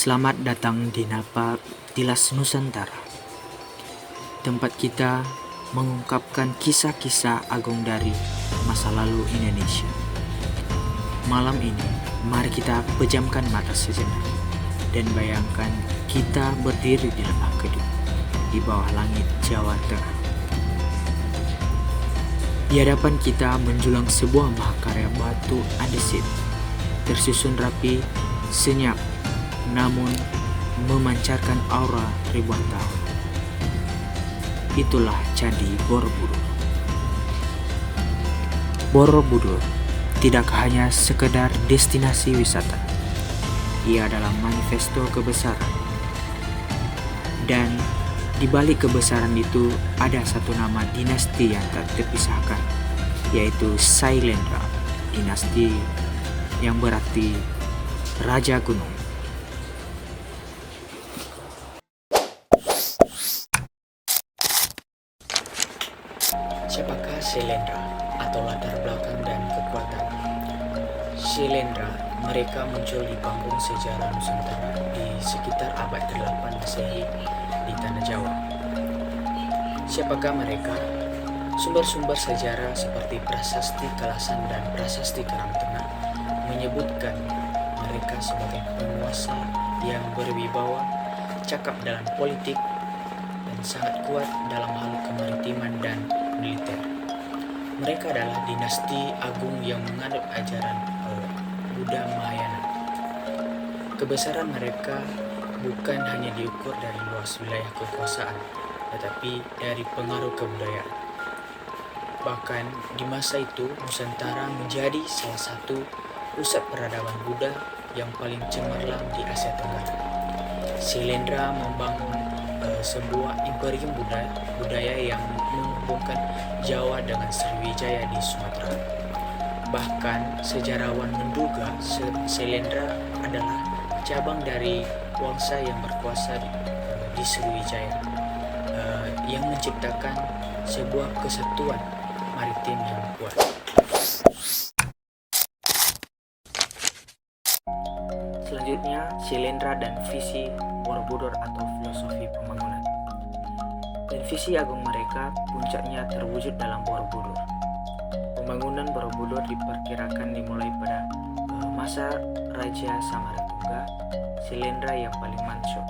Selamat datang di Napa Tilas Nusantara, tempat kita mengungkapkan kisah-kisah agung dari masa lalu Indonesia. Malam ini, mari kita pejamkan mata sejenak dan bayangkan kita berdiri di Lembah Kedung, di bawah langit Jawa Tengah. Di hadapan kita menjulang sebuah mahakarya batu andesit, tersusun rapi, senyap, namun memancarkan aura ribuan tahun. Itulah Candi Borobudur. Borobudur tidak hanya sekedar destinasi wisata. Ia adalah manifesto kebesaran. Dan di balik kebesaran itu ada satu nama dinasti yang tak terpisahkan, yaitu Sailendra, dinasti yang berarti Raja Gunung. Siapakah Sailendra atau latar belakang dan kekuatan? Sailendra mereka muncul di panggung sejarah Nusantara di sekitar abad ke-8 Masehi di Tanah Jawa. Siapakah mereka? Sumber-sumber sejarah seperti Prasasti Kalasan dan Prasasti Karangtengah menyebutkan mereka sebagai penguasa yang berwibawa, cakap dalam politik, dan sangat kuat dalam hal kemaritiman dan militer. Mereka adalah dinasti agung yang menganut ajaran Buddha Mahayana. Kebesaran mereka bukan hanya diukur dari luas wilayah kekuasaan, tetapi dari pengaruh kebudayaan. Bahkan di masa itu, Nusantara menjadi salah satu pusat peradaban Buddha yang paling cemerlang di Asia Tenggara. Sailendra membangun sebuah imperium budaya yang menghubungkan Jawa dengan Sriwijaya di Sumatera. Bahkan sejarawan menduga Sailendra adalah cabang dari wangsa yang berkuasa di Sriwijaya, yang menciptakan sebuah kesatuan maritim yang kuat. Selanjutnya, Sailendra dan visi Borobudur atau filosofi pembangunan. Dan visi agung mereka puncaknya terwujud dalam Borobudur. Pembangunan Borobudur diperkirakan dimulai pada masa Raja Samaratungga, Sailendra yang paling mansur.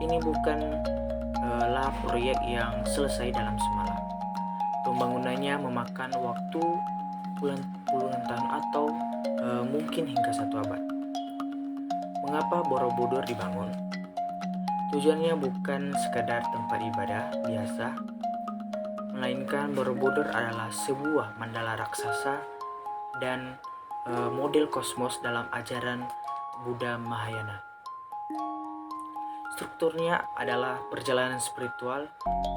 Ini bukanlah proyek yang selesai dalam semalam. Pembangunannya memakan waktu puluhan tahun atau mungkin hingga satu abad. Mengapa Borobudur dibangun? Tujuannya bukan sekadar tempat ibadah biasa, melainkan Borobudur adalah sebuah mandala raksasa dan model kosmos dalam ajaran Buddha Mahayana. Strukturnya adalah perjalanan spiritual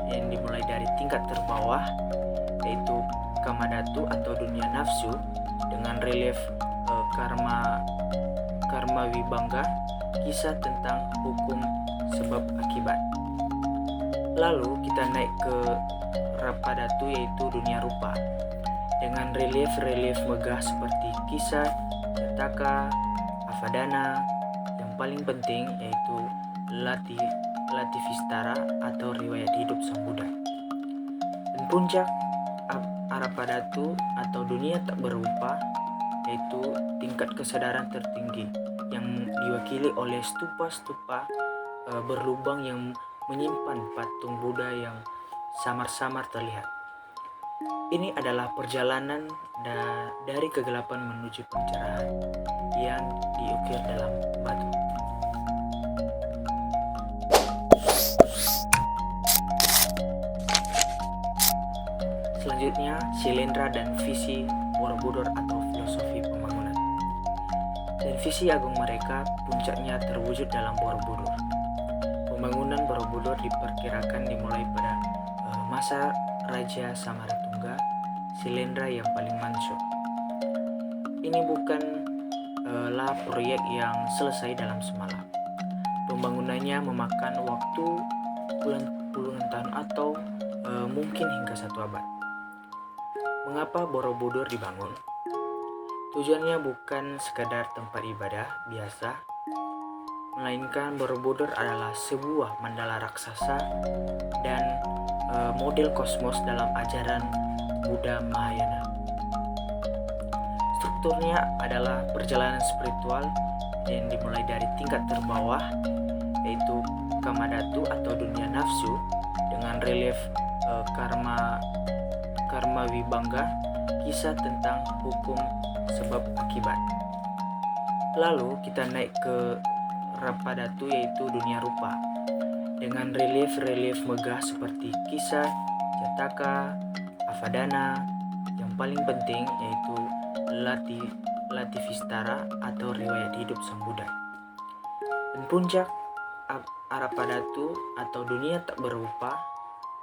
yang dimulai dari tingkat terbawah, yaitu Kamadhatu atau dunia nafsu, dengan relief karma wibangga, kisah tentang hukum sebab akibat. Lalu kita naik ke Rapadatu, yaitu dunia rupa, dengan relief megah seperti kisah Jataka, Avadana, yang paling penting yaitu Lativistara atau riwayat hidup Sang Buddha. Dan puncak Arapadatu atau dunia tak berupa, yaitu tingkat kesadaran tertinggi yang diwakili oleh stupa-stupa berlubang yang menyimpan patung Buddha yang samar-samar terlihat. Ini adalah perjalanan dari kegelapan menuju pencerahan yang diukir dalam batu. Selanjutnya, Sailendra dan visi Borobudur atau filosofi pembangunan. Dan visi agung mereka puncaknya terwujud dalam Borobudur. Pembangunan Borobudur diperkirakan dimulai pada masa Raja Samaratungga, Sailendra yang paling mansur. Ini bukanlah proyek yang selesai dalam semalam. Pembangunannya memakan waktu puluhan tahun atau mungkin hingga satu abad. Mengapa Borobudur dibangun? Tujuannya bukan sekadar tempat ibadah biasa, melainkan Borobudur adalah sebuah mandala raksasa dan model kosmos dalam ajaran Buddha Mahayana. Strukturnya adalah perjalanan spiritual yang dimulai dari tingkat terbawah, yaitu Kamadhatu atau dunia nafsu dengan relief karma Vibhanga, kisah tentang hukum sebab akibat. Lalu kita naik ke Rapadatu, yaitu dunia rupa dengan relief megah seperti kisah Jataka, Avadana, yang paling penting yaitu Lativistara atau riwayat hidup Sang Buddha. Dan puncak Arapadatu atau dunia tak berupa,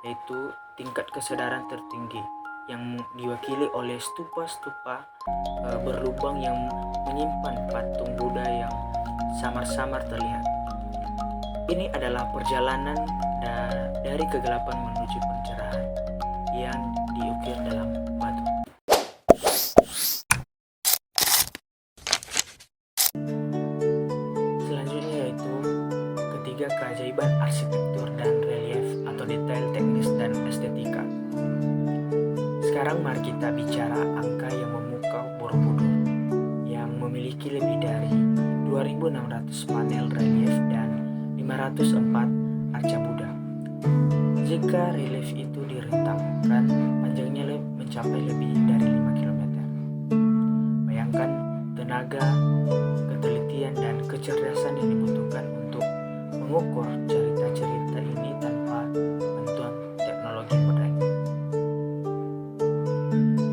yaitu tingkat kesadaran tertinggi yang diwakili oleh stupa-stupa berlubang yang menyimpan patung Buddha yang samar-samar terlihat. Ini adalah perjalanan dari kegelapan menuju pencerahan yang diukir dalam batu. Selanjutnya yaitu ketiga, keajaiban arsitektur dan relief atau detail teknis dan estetika. Sekarang mari kita bicara angka yang memukau Borobudur yang memiliki lebih dari 2.600 panel relief dan 504 arca Buddha. Jika relief itu direntangkan, panjangnya mencapai lebih dari 5 km. Bayangkan tenaga, ketelitian, dan kecerdasan yang dibutuhkan untuk mengukur cerita-cerita ini tanpa bantuan teknologi modern.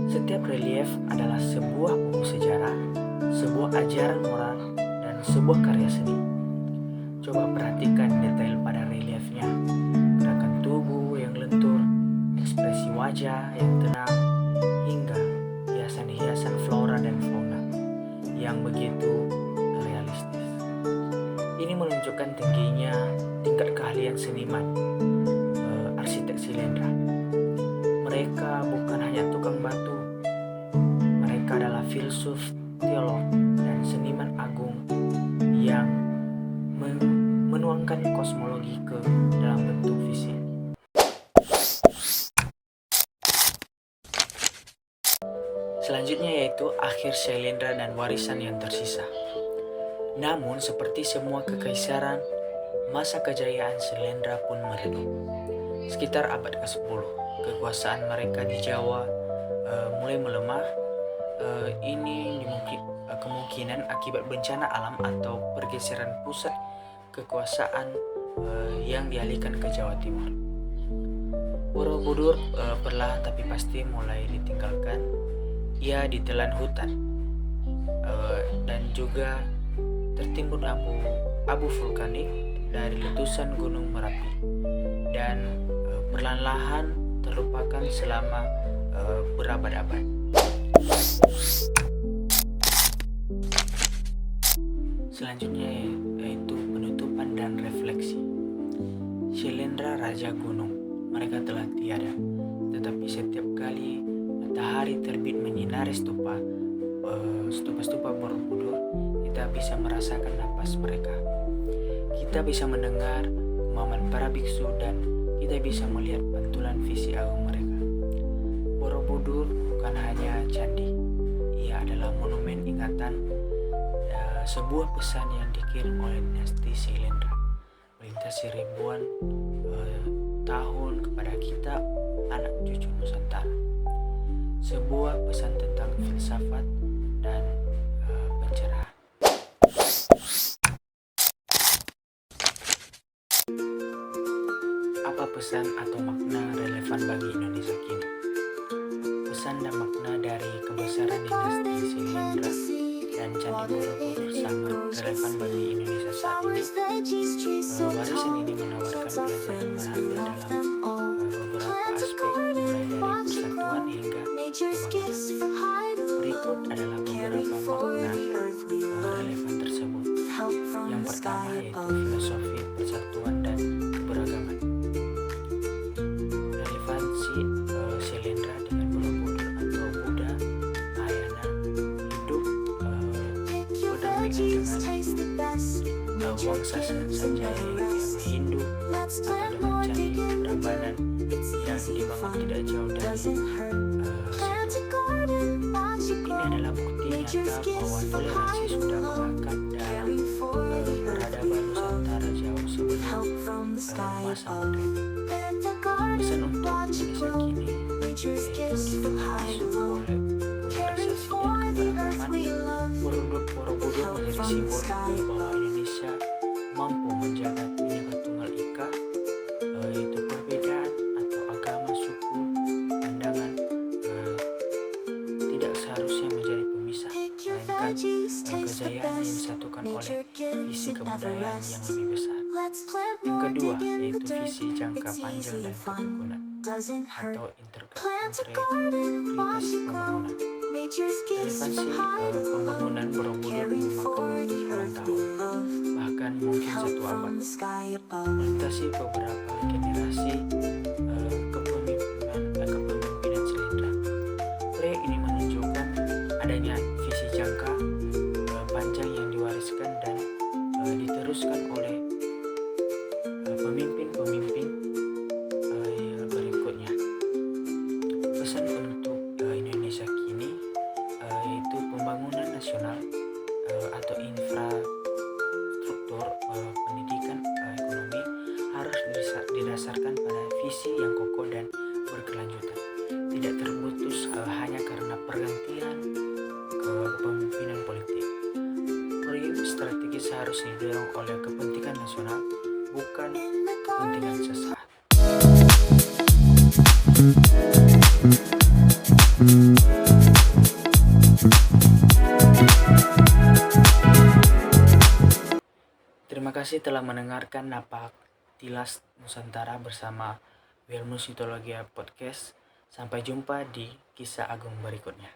Setiap relief adalah sebuah buku sejarah, sebuah ajaran moral, dan sebuah karya seni. Coba perhatikan detail pada reliefnya, gerakan tubuh yang lentur, ekspresi wajah yang tenang, hingga hiasan-hiasan flora dan fauna yang begitu realistis. Ini menunjukkan tingginya tingkat keahlian seniman arsitek Shilendra. Mereka bukan hanya tukang batu, mereka adalah filsuf, teolog, dan seniman agung yang menuangkan kosmologi ke dalam bentuk fisik. Selanjutnya yaitu akhir Shailendra dan warisan yang tersisa. Namun seperti semua kekaisaran, masa kejayaan Shailendra pun meredup. Sekitar abad ke-10, kekuasaan mereka di Jawa mulai melemah. Ini kemungkinan akibat bencana alam atau pergeseran pusat kekuasaan yang dialihkan ke Jawa Timur. Borobudur perlahan tapi pasti mulai ditinggalkan. Ia ditelan hutan dan juga tertimbun abu vulkanik dari letusan Gunung Merapi dan perlahan-lahan terlupakan selama berabad-abad. Selanjutnya yaitu penutupan dan refleksi. Shailendra Raja Gunung, mereka telah tiada, tetapi setiap kali matahari terbit menyinari stupa Borobudur, kita bisa merasakan napas mereka. Kita bisa mendengar gemaman para biksu dan kita bisa melihat pantulan visi agung mereka. Borobudur bukan hanya candi, ia adalah monumen ingatan, sebuah pesan yang dikirim oleh dinasti Shailendra melintasi ribuan tahun kepada kita, anak cucu Nusantara. Sebuah pesan tentang filsafat dan pencerahan. Apa pesan atau makna relevan bagi Indonesia kini? Pesan dan makna dari kebesaran dinasti Shailendra dan Candi Borobudur sangat relevan bagi Indonesia saat ini. Warisan ini menawarkan pelajaran berharga dalam beberapa aspek, mulai dari persatuan hingga pembangunan. Berikut adalah beberapa makna relevan tersebut. Yang pertama yaitu filosofi persatuan dan keberagaman. Relevansi Shailendra dengan Borobudur atau Buddha Mahayana hidup berdampingan dengan Wangsa Sanjaya yang Hindu atau dengan Candi Prambanan yang dibangun tidak jauh dari situ. Ini adalah bukti nyata bahwa toleransi sudah melekat dalam peradaban Nusantara jauh sebelum masa modern. Pesan untuk Indonesia kini yaitu ditemani isu oleh polarisasi dan keberagaman. Borobudur menjadi simbol bahwa Indonesia mampu menjaga Bhinneka Tunggal Ika, yaitu perbedaan atau agama, suku, pandangan tidak seharusnya menjadi pemisah, melainkan kejayaan yang disatukan oleh visi kebudayaan yang lebih besar. Yang kedua yaitu visi jangka panjang dan kerukunan atau integritas pembangunan. Relevansi pembangunan Borobudur memakan waktu puluhan tahun, bahkan mungkin 1 abad, melintasi beberapa generasi kepemimpinan Sylendra. Proyek ini menunjukkan adanya visi jangka panjang yang diwariskan dan diteruskan oleh pemimpin-pemimpin berikutnya. Pesan untuk Indonesia kini yaitu pembangunan nasional atau infrastruktur pendidikan ekonomi harus didasarkan pada visi yang kokoh dan berkelanjutan, tidak terputus hanya karena pergantian kepemimpinan politik. Proyek strategis harus didorong oleh kepentingan nasional, bukan kepentingan sesaat. Terima kasih telah mendengarkan Napak Tilas Nusantara bersama Wilmus Mitologia Podcast. Sampai jumpa di kisah agung berikutnya.